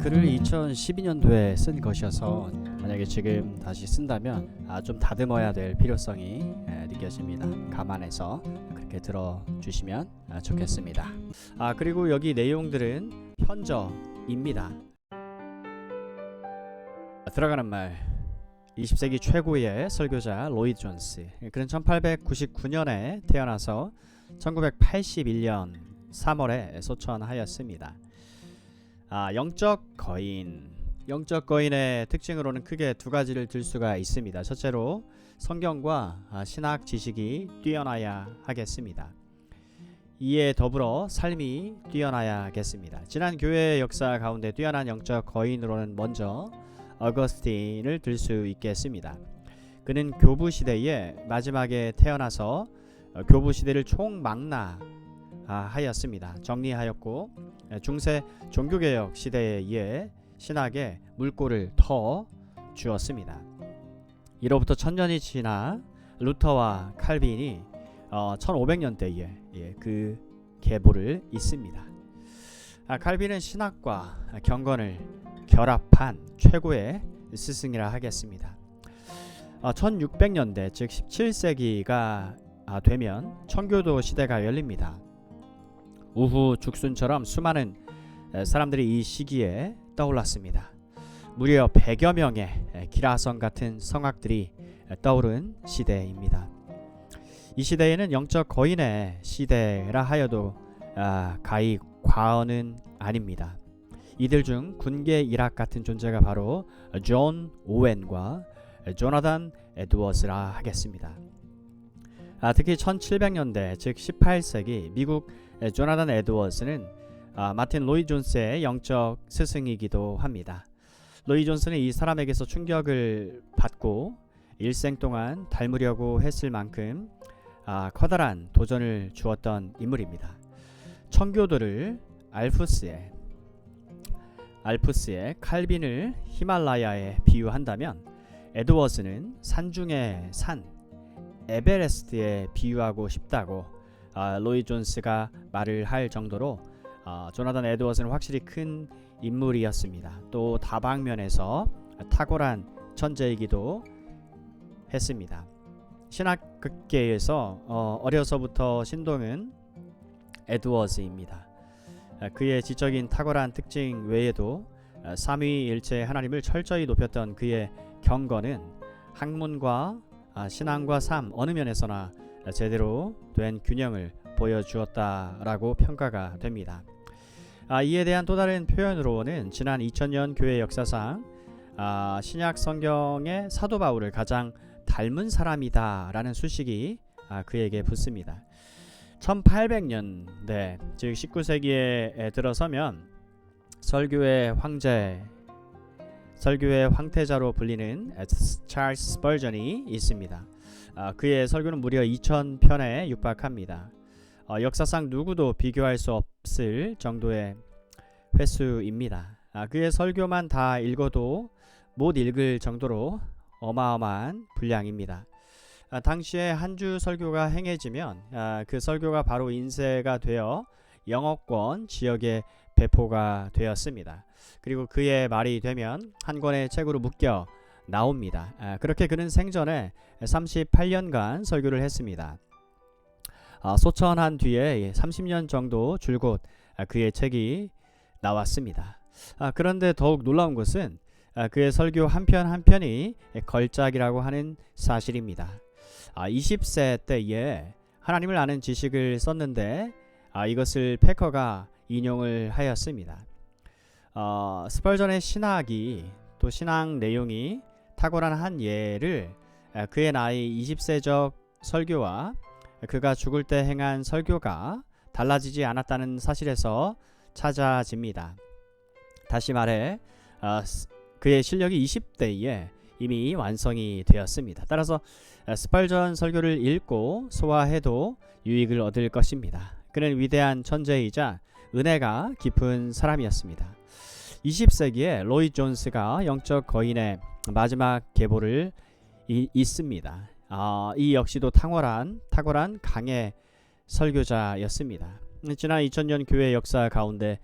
글을 2012년도에 쓴 것이어서 만약에 지금 다시 쓴다면 좀 다듬어야 될 필요성이 느껴집니다. 감안해서 그렇게 들어주시면 좋겠습니다. 그리고 여기 내용들은 현저입니다. 들어가는 말, 20세기 최고의 설교자 로이드 존스. 그는 1899년에 태어나서 1981년 3월에 소천하였습니다. 영적 거인. 영적 거인의 특징으로는 크게 두 가지를 들 수가 있습니다. 첫째로 성경과 신학 지식이 뛰어나야 하겠습니다. 이에 더불어 삶이 뛰어나야겠습니다. 지난 교회의 역사 가운데 뛰어난 영적 거인으로는 먼저 어거스틴을 들 수 있겠습니다. 그는 교부 시대의 마지막에 태어나서 교부 시대를 총망라하였습니다. 정리하였고 중세 종교개혁 시대에 신학에 물꼬를 터 주었습니다. 이로부터 1000년이 지나 루터와 칼빈이 1500년대에 그 계보를 잇습니다. 칼빈은 신학과 경건을 결합한 최고의 스승이라 하겠습니다. 1600년대 즉 17세기가 되면 청교도 시대가 열립니다. 우후 죽순처럼 수많은 사람들이 이 시기에 떠올랐습니다. 무려 100여 명의 기라성 같은 성악들이 떠오른 시대입니다. 이 시대에는 영적 거인의 시대라 하여도 가히 과언은 아닙니다. 이들 중 군계 일학 같은 존재가 바로 존 오웬과 조나단 에드워즈라 하겠습니다. 특히 1700년대 즉 18세기 미국 조나단 에드워즈는 마틴 로이 존스의 영적 스승이기도 합니다. 로이 존스는 이 사람에게서 충격을 받고 일생 동안 닮으려고 했을 만큼 커다란 도전을 주었던 인물입니다. 청교도를 알프스에 칼빈을 히말라야에 비유한다면 에드워즈는 산 중의 산 에베레스트에 비유하고 싶다고 로이 존스가 말을 할 정도로 조나단 에드워즈는 확실히 큰 인물이었습니다. 또 다방면에서 탁월한 천재이기도 했습니다. 신학계에서 어려서부터 신동은 에드워즈입니다. 그의 지적인 탁월한 특징 외에도 삼위일체 하나님을 철저히 높였던 그의 경건은 학문과 신앙과 삶 어느 면에서나 제대로 된 균형을 보여주었다라고 평가가 됩니다. 이에 대한 또 다른 표현으로는 지난 2000년 교회 역사상 신약 성경의 사도 바울을 가장 닮은 사람이다라는 수식이 그에게 붙습니다. 1800년대 즉 19세기에 들어서면 설교의 황태자로 불리는 찰스 스펄전이 있습니다. 그의 설교는 무려 2000편에 육박합니다. 역사상 누구도 비교할 수 없을 정도의 횟수입니다. 그의 설교만 다 읽어도 못 읽을 정도로 어마어마한 분량입니다. 당시에 한 주 설교가 행해지면 그 설교가 바로 인쇄가 되어 영어권 지역에 배포가 되었습니다. 그리고 그의 말이 되면 한 권의 책으로 묶여 나옵니다. 그렇게 그는 생전에 38년간 설교를 했습니다. 소천한 뒤에 30년 정도 줄곧 그의 책이 나왔습니다. 그런데 더욱 놀라운 것은 그의 설교 한 편 한 편이 걸작이라고 하는 사실입니다. 20세 때에 하나님을 아는 지식을 썼는데 이것을 패커가 인용을 하였습니다. 스펄전의 신학이 또 신앙 내용이 탁월한 한 예를 그의 나이 20세적 설교와 그가 죽을 때 행한 설교가 달라지지 않았다는 사실에서 찾아집니다. 다시 말해 그의 실력이 20대에 이미 완성이 되었습니다. 따라서 스펄전 설교를 읽고 소화해도 유익을 얻을 것입니다. 그는 위대한 천재이자 은혜가 깊은 사람이었습니다. 20세기에 로이 존스가 영적 거인의 마지막 계보를 잇습니다. 이 역시도 탁월한 강의 설교자였습니다. 지난 2000년 교회 역사 가운데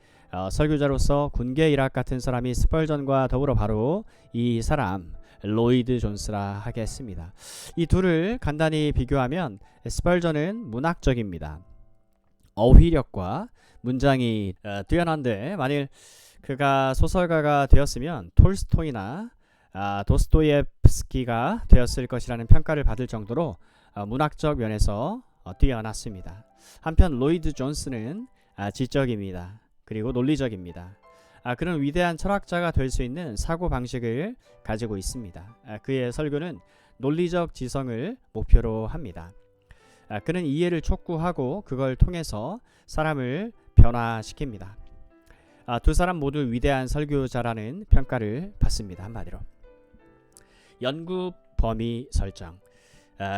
설교자로서 군계 일학 같은 사람이 스펄전과 더불어 바로 이 사람 로이드 존스라 하겠습니다. 이 둘을 간단히 비교하면 스펄전은 문학적입니다. 어휘력과 문장이 뛰어난데 만일 그가 소설가가 되었으면 톨스토이나 도스토예프스키가 되었을 것이라는 평가를 받을 정도로 문학적 면에서 뛰어났습니다. 한편 로이드 존스는 지적입니다. 그리고 논리적입니다. 그는 위대한 철학자가 될 수 있는 사고방식을 가지고 있습니다. 그의 설교는 논리적 지성을 목표로 합니다. 그는 이해를 촉구하고 그걸 통해서 사람을 변화시킵니다. 두 사람 모두 위대한 설교자라는 평가를 받습니다. 한마디로 연구 범위 설정.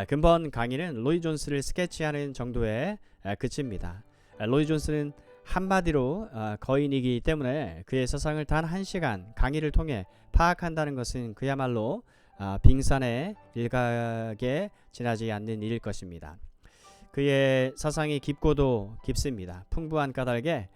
근본 강의는 로이 존스를 스케치하는 정도에 그칩니다. 로이 존스는 한마디로 거인이기 때문에 그의 세상을 단 1시간 강의를 통해 파악한다는 것은 그야말로 빙산의 일각에 지나지 않는 일일 것입니다. 그의 사상이 깊고도 깊습니다. 풍부한 까닭에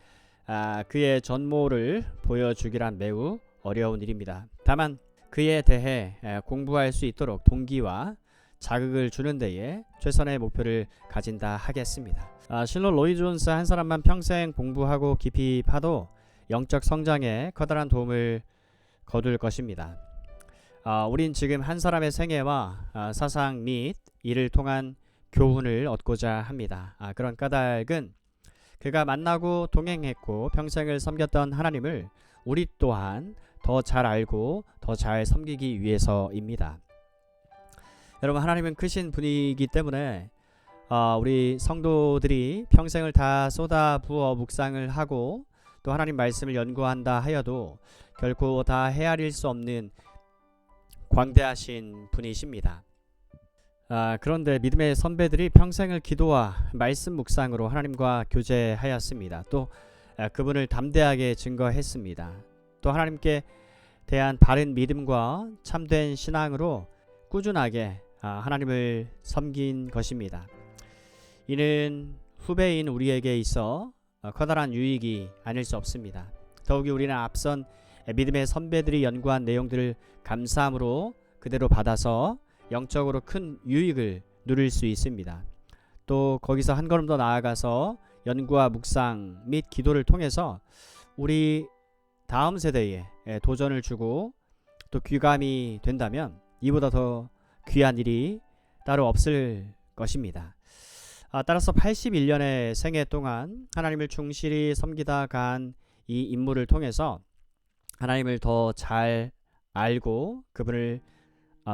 그의 전모를 보여주기란 매우 어려운 일입니다. 다만 그에 대해 공부할 수 있도록 동기와 자극을 주는 데에 최선의 목표를 가진다 하겠습니다. 실로 로이 존스 한 사람만 평생 공부하고 깊이 파도 영적 성장에 커다란 도움을 거둘 것입니다. 우린 지금 한 사람의 생애와 사상 및 이를 통한 교훈을 얻고자 합니다. 그런 까닭은 그가 만나고 동행했고 평생을 섬겼던 하나님을 우리 또한 더 잘 알고 더 잘 섬기기 위해서입니다. 여러분, 하나님은 크신 분이기 때문에 우리 성도들이 평생을 다 쏟아부어 묵상을 하고 또 하나님 말씀을 연구한다 하여도 결코 다 헤아릴 수 없는 광대하신 분이십니다. 그런데 믿음의 선배들이 평생을 기도와 말씀 묵상으로 하나님과 교제하였습니다. 또 그분을 담대하게 증거했습니다. 또 하나님께 대한 바른 믿음과 참된 신앙으로 꾸준하게 하나님을 섬긴 것입니다. 이는 후배인 우리에게 있어 커다란 유익이 아닐 수 없습니다. 더욱이 우리는 앞선 믿음의 선배들이 연구한 내용들을 감사함으로 그대로 받아서 영적으로 큰 유익을 누릴 수 있습니다. 또 거기서 한 걸음 더 나아가서 연구와 묵상 및 기도를 통해서 우리 다음 세대에 도전을 주고 또 귀감이 된다면 이보다 더 귀한 일이 따로 없을 것입니다. 따라서 81년의 생애 동안 하나님을 충실히 섬기다 간 이 인물을 통해서 하나님을 더 잘 알고 그분을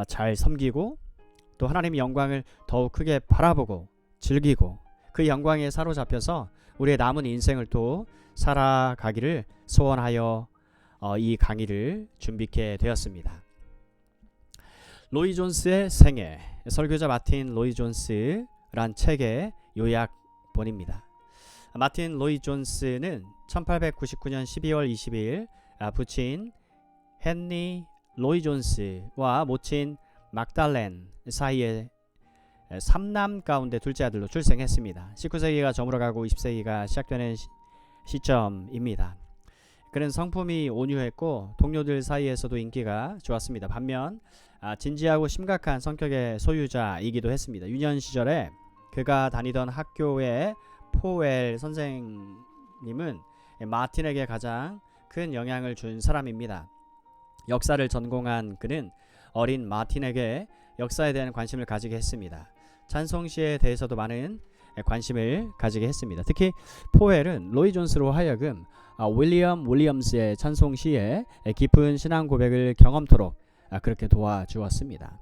잘 섬기고 또 하나님의 영광을 더욱 크게 바라보고 즐기고 그 영광에 사로잡혀서 우리의 남은 인생을 또 살아가기를 소원하여 이 강의를 준비케 되었습니다. 로이 존스의 생애, 설교자 마틴 로이 존스란 책의 요약본입니다. 마틴 로이 존스는 1899년 12월 20일 부친 헨리 로이 존스와 모친 막달렌 사이에 3남 가운데 둘째 아들로 출생했습니다. 19세기가 저물어가고 20세기가 시작되는 시점입니다. 그는 성품이 온유했고 동료들 사이에서도 인기가 좋았습니다. 반면 진지하고 심각한 성격의 소유자이기도 했습니다. 유년 시절에 그가 다니던 학교의 포웰 선생님은 마틴에게 가장 큰 영향을 준 사람입니다. 역사를 전공한 그는 어린 마틴에게 역사에 대한 관심을 가지게 했습니다. 찬송시에 대해서도 많은 관심을 가지게 했습니다. 특히 포웰은 로이 존스로 하여금 윌리엄 윌리엄스의 찬송시에 깊은 신앙 고백을 경험토록 그렇게 도와주었습니다.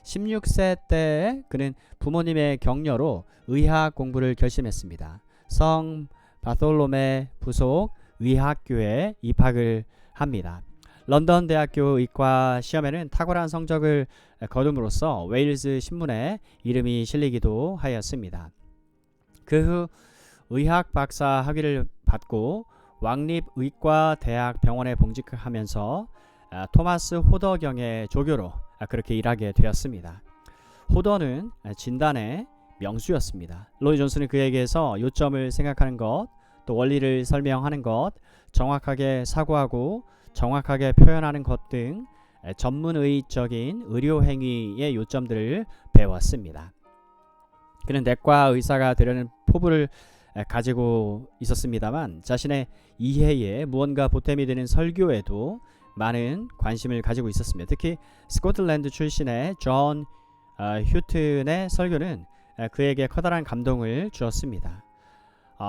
16세 때 그는 부모님의 격려로 의학 공부를 결심했습니다. 성 바솔로메 부속 의학교에 입학을 합니다. 런던 대학교 의과 시험에는 탁월한 성적을 거둠으로써 웨일즈 신문에 이름이 실리기도 하였습니다. 그 후 의학 박사 학위를 받고 왕립의과대학 병원에 봉직하면서 토마스 호더경의 조교로 그렇게 일하게 되었습니다. 호더는 진단의 명수였습니다. 로이 존스는 그에게서 요점을 생각하는 것, 또 원리를 설명하는 것, 정확하게 사고하고 정확하게 표현하는 것 등 전문의적인 의료 행위의 요점들을 배웠습니다. 그는 내과 의사가 되려는 포부를 가지고 있었습니다만 자신의 이해에 무언가 보탬이 되는 설교에도 많은 관심을 가지고 있었습니다. 특히 스코틀랜드 출신의 존 휴튼의 설교는 그에게 커다란 감동을 주었습니다.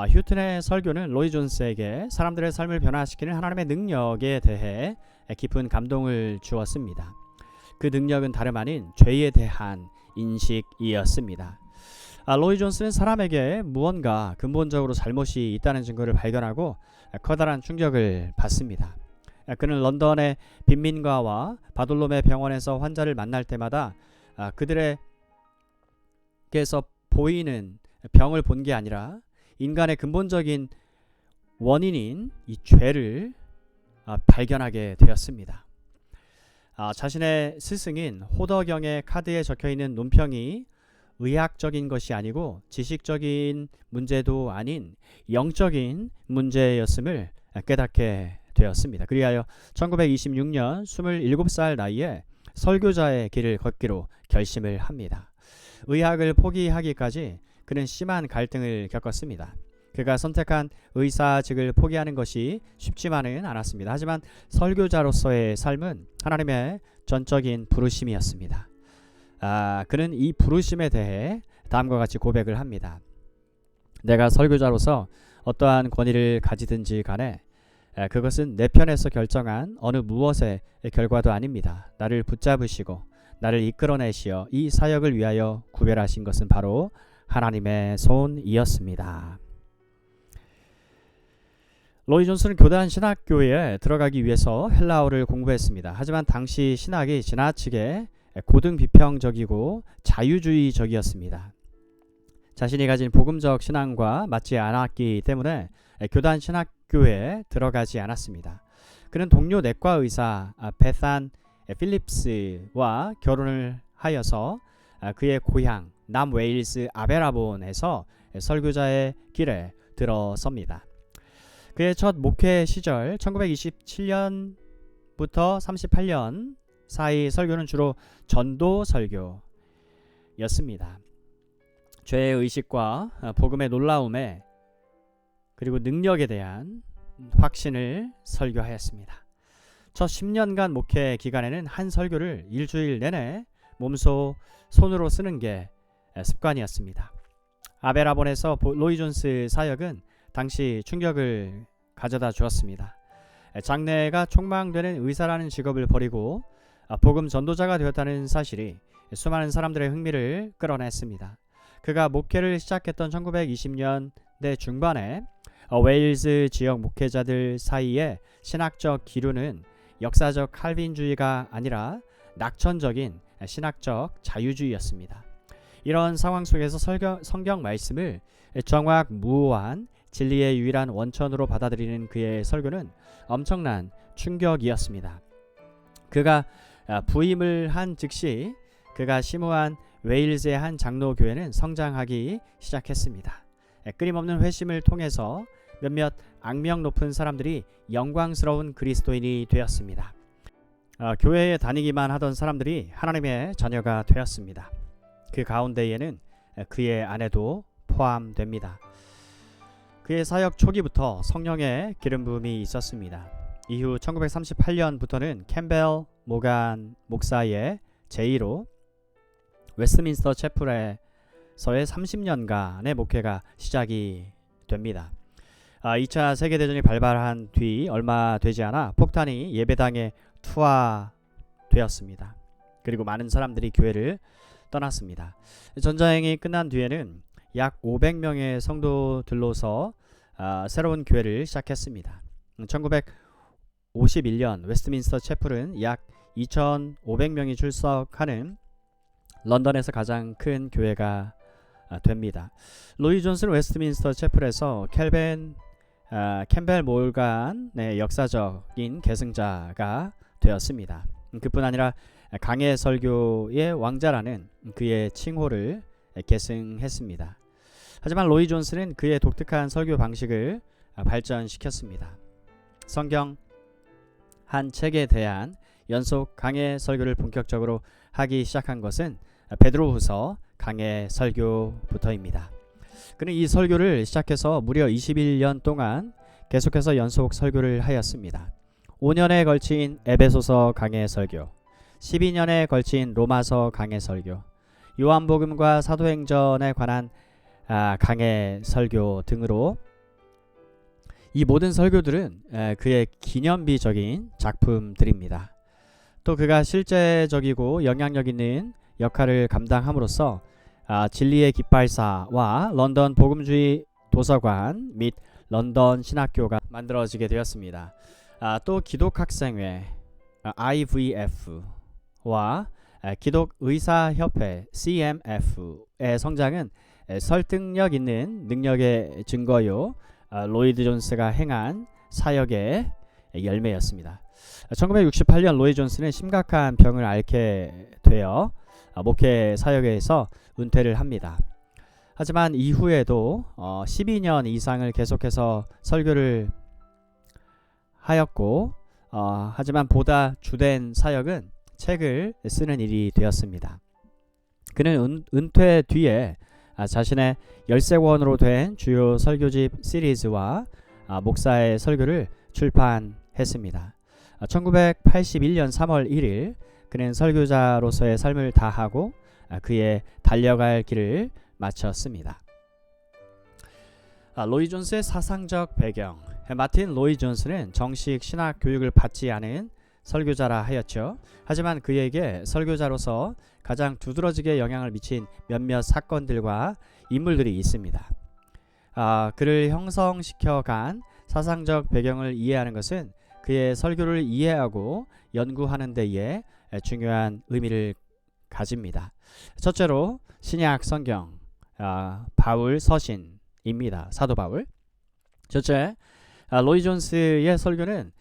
휴튼의 설교는 로이 존스에게 사람들의 삶을 변화시키는 하나님의 능력에 대해 깊은 감동을 주었습니다. 그 능력은 다름 아닌 죄에 대한 인식이었습니다. 로이 존스는 사람에게 무언가 근본적으로 잘못이 있다는 증거를 발견하고 커다란 충격을 받습니다. 그는 런던의 빈민가와 바돌롬의 병원에서 환자를 만날 때마다 그들에게서 보이는 병을 본 게 아니라 인간의 근본적인 원인인 이 죄를 발견하게 되었습니다. 자신의 스승인 호더경의 카드에 적혀있는 논평이 의학적인 것이 아니고 지식적인 문제도 아닌 영적인 문제였음을 깨닫게 되었습니다. 그리하여 1926년 27살 나이에 설교자의 길을 걷기로 결심을 합니다. 의학을 포기하기까지 그는 심한 갈등을 겪었습니다. 그가 선택한 의사직을 포기하는 것이 쉽지만은 않았습니다. 하지만 설교자로서의 삶은 하나님의 전적인 부르심이었습니다. 그는 이 부르심에 대해 다음과 같이 고백을 합니다. 내가 설교자로서 어떠한 권위를 가지든지 간에 그것은 내 편에서 결정한 어느 무엇의 결과도 아닙니다. 나를 붙잡으시고 나를 이끌어내시어 이 사역을 위하여 구별하신 것은 바로 하나님의 손이었습니다. 로이 존스는 교단 신학교에 들어가기 위해서 헬라어를 공부했습니다. 하지만 당시 신학이 지나치게 고등비평적이고 자유주의적이었습니다. 자신이 가진 복음적 신앙과 맞지 않았기 때문에 교단 신학교에 들어가지 않았습니다. 그는 동료 내과 의사 베산 필립스와 결혼을 하여서 그의 고향 남웨일스 아베라본에서 설교자의 길에 들어섭니다. 그의 첫 목회 시절 1927년부터 38년 사이 설교는 주로 전도 설교였습니다. 죄의 의식과 복음의 놀라움에 그리고 능력에 대한 확신을 설교하였습니다. 첫 10년간 목회 기간에는 한 설교를 일주일 내내 몸소 손으로 쓰는 게 습관이었습니다. 아베라본에서 로이 존스 사역은 당시 충격을 가져다 주었습니다. 장래가 촉망되는 의사라는 직업을 버리고 복음 전도자가 되었다는 사실이 수많은 사람들의 흥미를 끌어냈습니다. 그가 목회를 시작했던 1920년대 중반에 웨일즈 지역 목회자들 사이에 신학적 기류는 역사적 칼빈주의가 아니라 낙천적인 신학적 자유주의였습니다. 이런 상황 속에서 성경 말씀을 정확무오한 진리의 유일한 원천으로 받아들이는 그의 설교는 엄청난 충격이었습니다. 그가 부임을 한 즉시 그가 심우한 웨일즈의 한 장로교회는 성장하기 시작했습니다. 끊임없는 회심을 통해서 몇몇 악명 높은 사람들이 영광스러운 그리스도인이 되었습니다. 교회에 다니기만 하던 사람들이 하나님의 자녀가 되었습니다. 그 가운데에는 그의 아내도 포함됩니다. 그의 사역 초기부터 성령의 기름 부음이 있었습니다. 이후 1938년부터는 캠벨 모간 목사의 제의로 웨스트민스터 채플에서의 30년간의 목회가 시작이 됩니다. 2차 세계대전이 발발한 뒤 얼마 되지 않아 폭탄이 예배당에 투하되었습니다. 그리고 많은 사람들이 교회를 떠났습니다. 전쟁이 끝난 뒤에는 약 500명의 성도들로서 새로운 교회를 시작했습니다. 1951년 웨스트민스터 채플은 약 2,500명이 출석하는 런던에서 가장 큰 교회가 됩니다. 로이 존스는 웨스트민스터 채플에서 캠벨 몰간의 역사적인 계승자가 되었습니다. 그뿐 아니라 강해 설교의 왕자라는 그의 칭호를 계승했습니다. 하지만 로이 존스는 그의 독특한 설교 방식을 발전시켰습니다. 성경 한 책에 대한 연속 강해 설교를 본격적으로 하기 시작한 것은 베드로후서 강해 설교부터입니다. 그는 이 설교를 시작해서 무려 21년 동안 계속해서 연속 설교를 하였습니다. 5년에 걸친 에베소서 강해 설교, 12년에 걸친 로마서 강해 설교, 요한복음과 사도행전에 관한 강해 설교 등으로 이 모든 설교들은 그의 기념비적인 작품들입니다. 또 그가 실제적이고 영향력 있는 역할을 감당함으로써 진리의 깃발사와 런던 복음주의 도서관 및 런던 신학교가 만들어지게 되었습니다. 또 기독학생회 IVF와 기독의사협회 CMF의 성장은 설득력 있는 능력의 증거요 로이드 존스가 행한 사역의 열매였습니다. 1968년 로이드 존스는 심각한 병을 앓게 되어 목회 사역에서 은퇴를 합니다. 하지만 이후에도 12년 이상을 계속해서 설교를 하였고 하지만 보다 주된 사역은 책을 쓰는 일이 되었습니다. 그는 은퇴 뒤에 자신의 13권으로 된 주요 설교집 시리즈와 목사의 설교를 출판했습니다. 1981년 3월 1일 그는 설교자로서의 삶을 다하고 그의 달려갈 길을 마쳤습니다. 로이 존스의 사상적 배경. 마틴 로이 존스는 정식 신학 교육을 받지 않은 설교자라 하였죠. 하지만 그에게 설교자로서 가장 두드러지게 영향을 미친 몇몇 사건들과 인물들이 있습니다. 그를 형성시켜간 사상적 배경을 이해하는 것은 그의 설교를 이해하고 연구하는 데에 중요한 의미를 가집니다. 첫째로 신약 성경 바울 서신입니다. 사도 바울. 첫째, 로이 존스의 설교는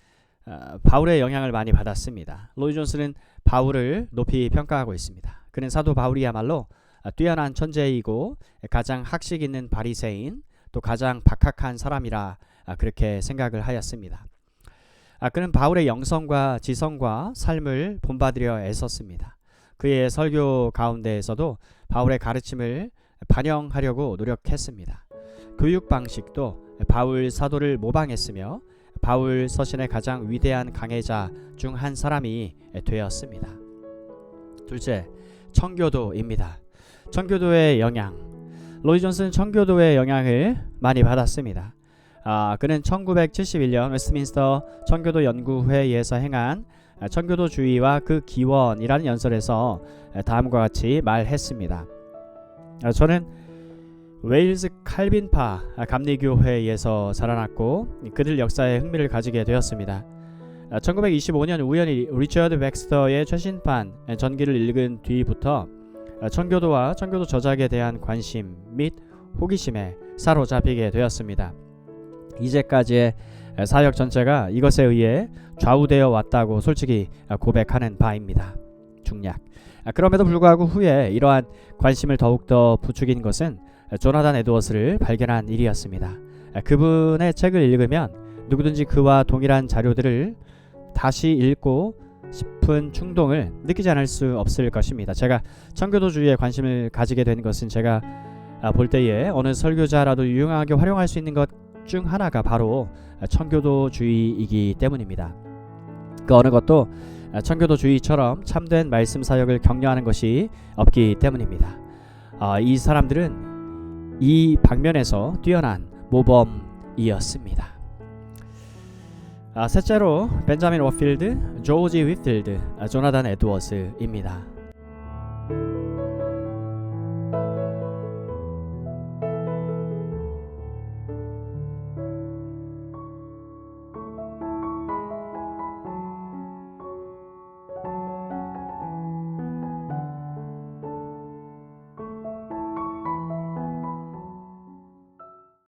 바울의 영향을 많이 받았습니다. 로이 존스는 바울을 높이 평가하고 있습니다. 그는 사도 바울이야말로 뛰어난 천재이고 가장 학식 있는 바리새인 또 가장 박학한 사람이라 그렇게 생각을 하였습니다. 그는 바울의 영성과 지성과 삶을 본받으려 애썼습니다. 그의 설교 가운데에서도 바울의 가르침을 반영하려고 노력했습니다. 교육 방식도 바울 사도를 모방했으며 바울 서신의 가장 위대한 강해자 중 한 사람이 되었습니다. 둘째, 청교도입니다. 청교도의 영향. 로이 존스는 청교도의 영향을 많이 받았습니다. 그는 1971년 웨스트민스터 청교도 연구회에서 행한 청교도주의와 그 기원이라는 연설에서 다음과 같이 말했습니다. 저는 웨일즈 칼빈파 감리교회에서 자라났고 그들 역사에 흥미를 가지게 되었습니다. 1925년 우연히 리처드 백스터의 최신판 전기를 읽은 뒤부터 청교도와 청교도 저작에 대한 관심 및 호기심에 사로잡히게 되었습니다. 이제까지의 사역 전체가 이것에 의해 좌우되어 왔다고 솔직히 고백하는 바입니다. 중략. 그럼에도 불구하고 후에 이러한 관심을 더욱더 부추긴 것은 조나단 에드워스를 발견한 일이었습니다. 그분의 책을 읽으면 누구든지 그와 동일한 자료들을 다시 읽고 싶은 충동을 느끼지 않을 수 없을 것입니다. 제가 청교도주의에 관심을 가지게 된 것은 제가 볼 때에 어느 설교자라도 유용하게 활용할 수 있는 것 중 하나가 바로 청교도주의이기 때문입니다. 그 어느 것도 청교도주의처럼 참된 말씀 사역을 격려하는 것이 없기 때문입니다. 이 사람들은 이 방면에서 뛰어난 모범이었습니다. 셋째로 벤자민 워필드, 조지 휘필드, 조나단 에드워스입니다.